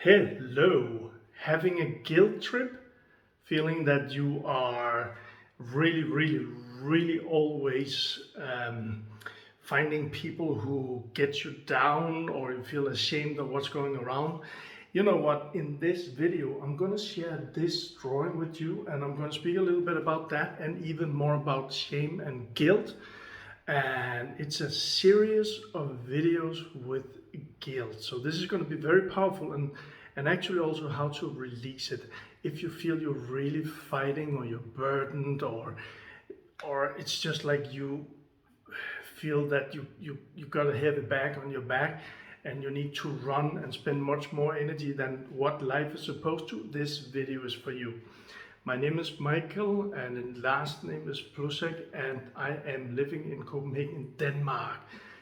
Hello, having a guilt trip, feeling that you are really always finding people who get you down or you feel ashamed of what's going around. You know what, in this video, I'm going to share this drawing with you and I'm going to speak a little bit about that and even more about shame and guilt. And it's a series of videos with guilt. So this is going to be very powerful and actually also how to release it. If you feel you're really fighting or you're burdened or it's just like you feel that you got a heavy bag on your back and you need to run and spend much more energy than what life is supposed to, this video is for you. My name is Michael and the last name is Plusek and I am living in Copenhagen, Denmark.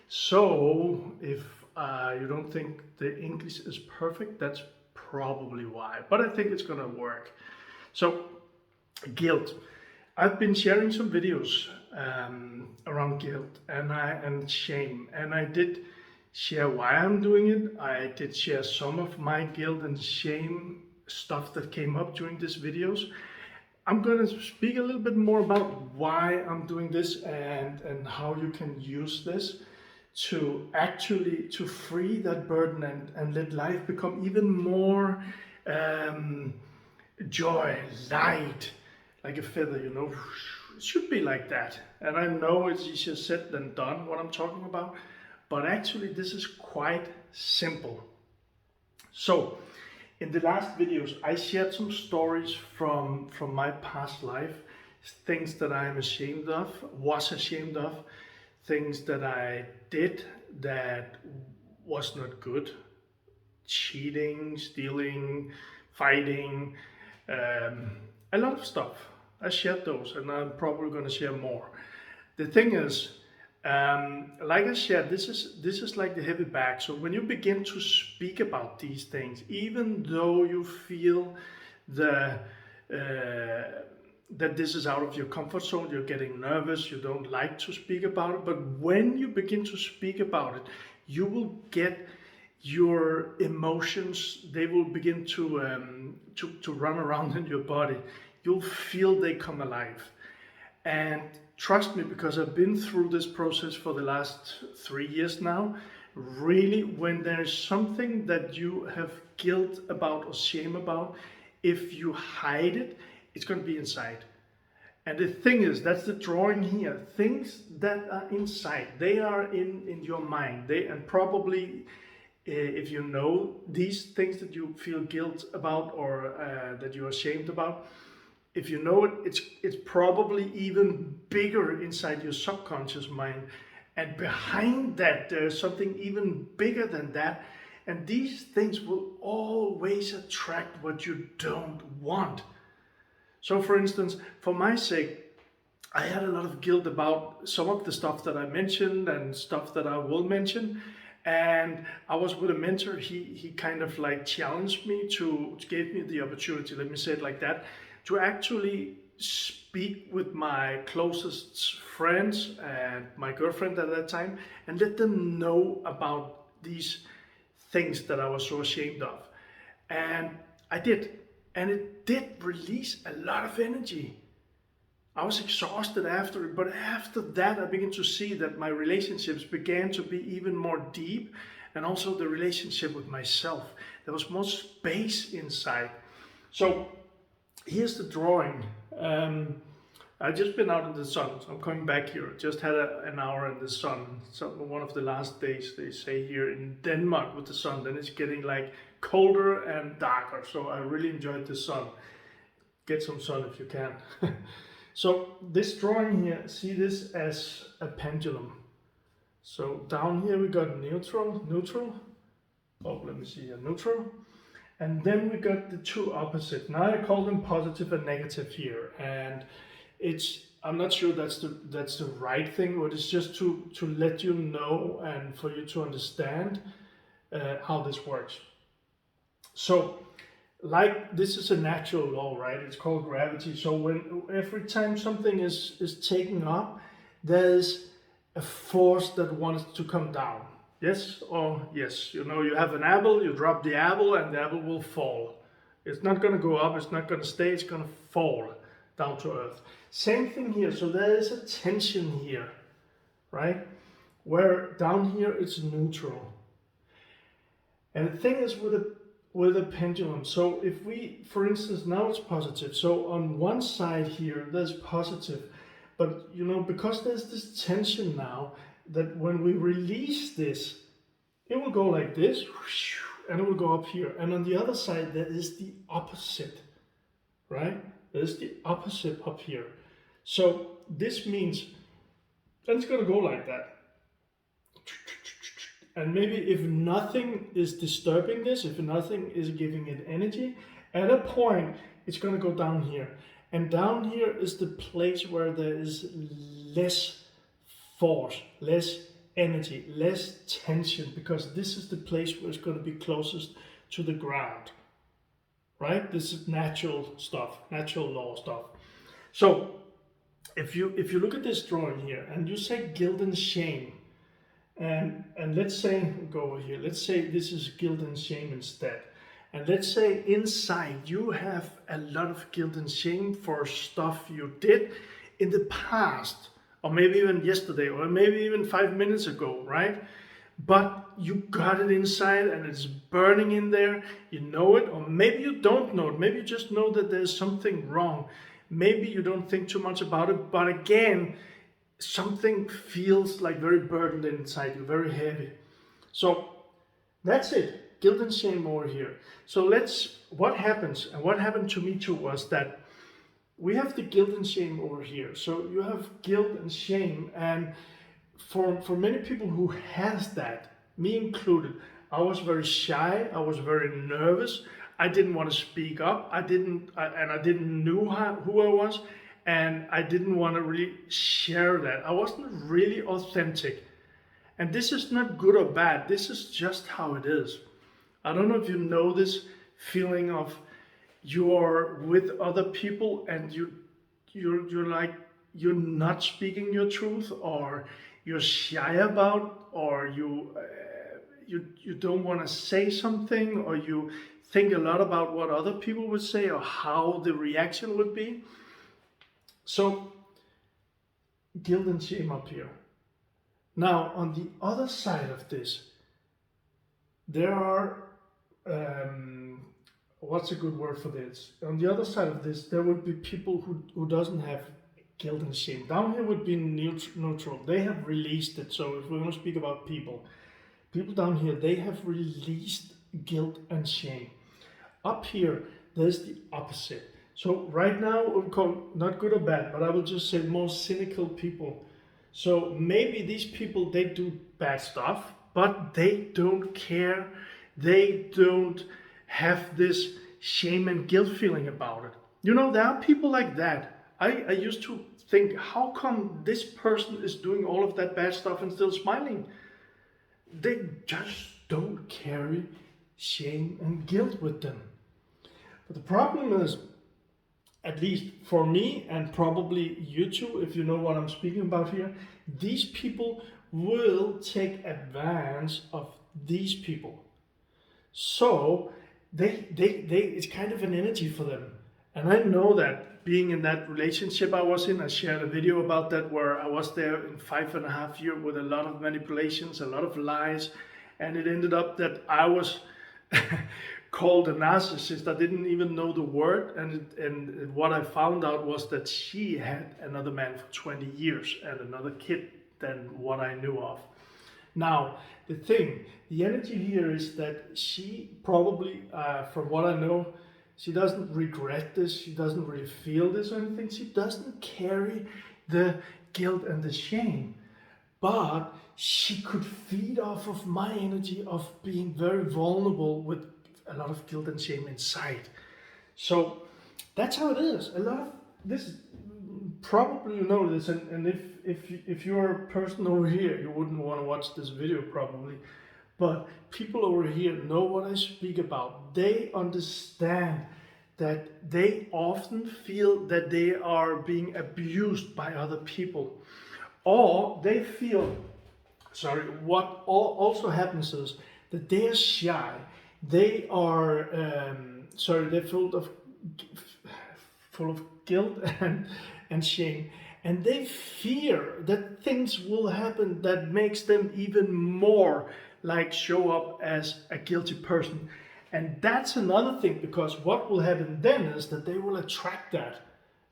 So if you don't think the English is perfect, that's probably why, but I think it's gonna work. So guilt. I've been sharing some videos around guilt and shame, and I did share why I'm doing it. I did share some of my guilt and shame stuff that came up during these videos. I'm going to speak a little bit more about why I'm doing this and how you can use this to actually to free that burden and let life become even more joy, light, like a feather, you know. It should be like that. And I know it's easier said than done what I'm talking about, but actually this is quite simple. So in the last videos, I shared some stories from my past life, things that I am ashamed of, was ashamed of, things that I did that was not good, cheating, stealing, fighting, a lot of stuff. I shared those and I'm probably going to share more. The thing is, like I shared, this is like the heavy bag. So when you begin to speak about these things, even though you feel that this is out of your comfort zone, you're getting nervous, you don't like to speak about it, but when you begin to speak about it, you will get your emotions, they will begin to run around in your body. You'll feel they come alive. And trust me, because I've been through this process for the last 3 years now, really, when there's something that you have guilt about or shame about, if you hide it, it's going to be inside. And the thing is, that's the drawing here. Things that are inside, they are in your mind. And probably, if you know these things that you feel guilt about or that you're ashamed about, if you know it, it's probably even bigger inside your subconscious mind. And behind that, there's something even bigger than that. And these things will always attract what you don't want. So for instance, for my sake, I had a lot of guilt about some of the stuff that I mentioned and stuff that I will mention. And I was with a mentor, he kind of like challenged me gave me the opportunity, let me say it like that, to actually speak with my closest friends and my girlfriend at that time and let them know about these things that I was so ashamed of. And I did. And it did release a lot of energy. I was exhausted after it, but after that I began to see that my relationships began to be even more deep, and also the relationship with myself. There was more space inside. So here's the drawing. I've just been out in the sun, so I'm coming back here. Just had an hour in the sun. So one of the last days, they say, here in Denmark with the sun. Then it's getting like colder and darker. So I really enjoyed the sun. Get some sun if you can. So this drawing here, see this as a pendulum. So down here we got neutral. Oh, let me see here, neutral. And then we got the two opposite. Now I call them positive and negative here. And I'm not sure that's the right thing, but it's just to let you know and for you to understand how this works. So like this is a natural law, right? It's called gravity. So every time something is taken up, there's a force that wants to come down. Yes or yes. You know, you have an apple, you drop the apple, and the apple will fall. It's not going to go up, it's not going to stay, it's going to fall down to earth. Same thing here. So there is a tension here, right? Where down here it's neutral. And the thing is with a pendulum, so if we, for instance, now it's positive. So on one side here, there's positive. But, you know, because there's this tension now, that when we release this, it will go like this, and it will go up here. And on the other side, there is the opposite, right? There's the opposite up here. So this means, and it's going to go like that. And maybe if nothing is disturbing this, if nothing is giving it energy, at a point, it's going to go down here. And down here is the place where there is less force, less energy, less tension, because this is the place where it's going to be closest to the ground, right? This is natural stuff, natural law stuff. So if you look at this drawing here and you say guilt and shame, and let's say, go over here, let's say this is guilt and shame instead. And let's say inside you have a lot of guilt and shame for stuff you did in the past, or maybe even yesterday, or maybe even 5 minutes ago, right? But you got it inside and it's burning in there, you know it, or maybe you don't know it, maybe you just know that there's something wrong. Maybe you don't think too much about it, but again, something feels like very burdened inside you, very heavy. So that's it, guilt and shame over here. So what happens, and what happened to me too, was that we have the guilt and shame over here. So you have guilt and shame, and for many people who has that, me included, I was very shy, I was very nervous, I didn't want to speak up, I didn't know who I was, and I didn't want to really share that. I wasn't really authentic. And this is not good or bad, this is just how it is. I don't know if you know this feeling of you're with other people and you're like, you're not speaking your truth, or you're shy about, or you don't want to say something, or you think a lot about what other people would say or how the reaction would be. So guilt and shame up here. Now on the other side of this, there are what's a good word for this? On the other side of this, there would be people who doesn't have guilt and shame. Down here would be neutral. They have released it. So if we're going to speak about people down here, they have released guilt and shame. Up here, there's the opposite. So right now, we'll call not good or bad, but I will just say more cynical people. So maybe these people, they do bad stuff, but they don't care. They don't have this shame and guilt feeling about it. You know, there are people like that. I used to think, how come this person is doing all of that bad stuff and still smiling? They just don't carry shame and guilt with them. But the problem is, at least for me, and probably you too, if you know what I'm speaking about here, these people will take advantage of these people. So it's kind of an energy for them. And I know that being in that relationship I was in, I shared a video about that where I was there in 5.5 years with a lot of manipulations, a lot of lies, and it ended up that I was called a narcissist. I didn't even know the word, and what I found out was that she had another man for 20 years and another kid than what I knew of. Now, the energy here is that she probably, from what I know, she doesn't regret this, she doesn't really feel this or anything, she doesn't carry the guilt and the shame, but she could feed off of my energy of being very vulnerable with a lot of guilt and shame inside. So that's how it is. A lot of this, probably you know this, and if you're a person over here, you wouldn't want to watch this video probably, but people over here know what I speak about. They understand that they often feel that they are being abused by other people, or they feel sorry, what also happens is that they are shy. They are they're full of guilt and shame, and they fear that things will happen that makes them even more like show up as a guilty person. And that's another thing, because what will happen then is that they will attract that,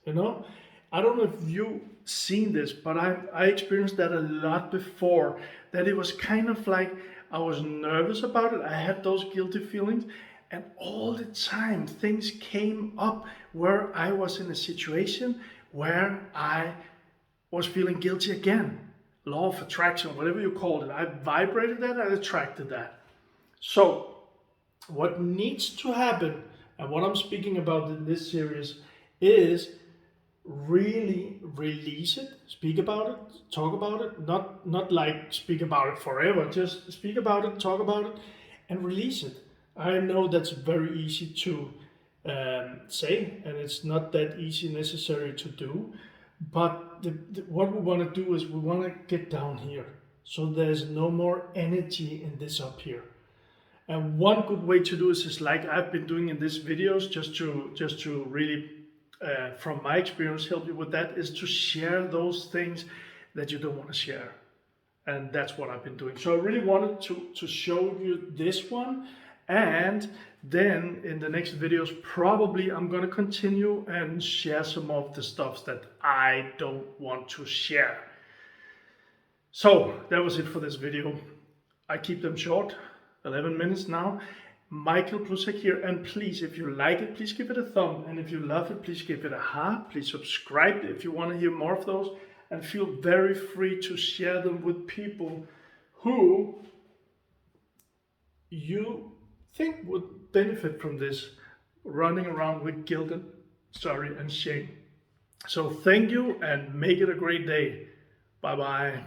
you know. I don't know if you've seen this, but I experienced that a lot before, that it was kind of like I was nervous about it. I had those guilty feelings, and all the time things came up where I was in a situation where I was feeling guilty again. Law of attraction, whatever you call it. I vibrated that, I attracted that. So what needs to happen, and what I'm speaking about in this series, is really release it, speak about it, talk about it, not like speak about it forever, just speak about it, talk about it, and release it. I know that's very easy to say, and it's not that easy necessary to do, but what we want to do is we want to get down here, so there's no more energy in this up here. And one good way to do this is like I've been doing in these videos, just to really, from my experience, help you with that, is to share those things that you don't want to share. And that's what I've been doing. So I really wanted to show you this one. And then in the next videos, probably I'm going to continue and share some of the stuff that I don't want to share. So that was it for this video. I keep them short, 11 minutes now. Michael Plusek here, and please, if you like it, please give it a thumb, and if you love it, please give it a heart. Please subscribe if you want to hear more of those, and feel very free to share them with people who you think would benefit from this, running around with guilt and sorry and shame. So thank you, and make it a great day. Bye bye.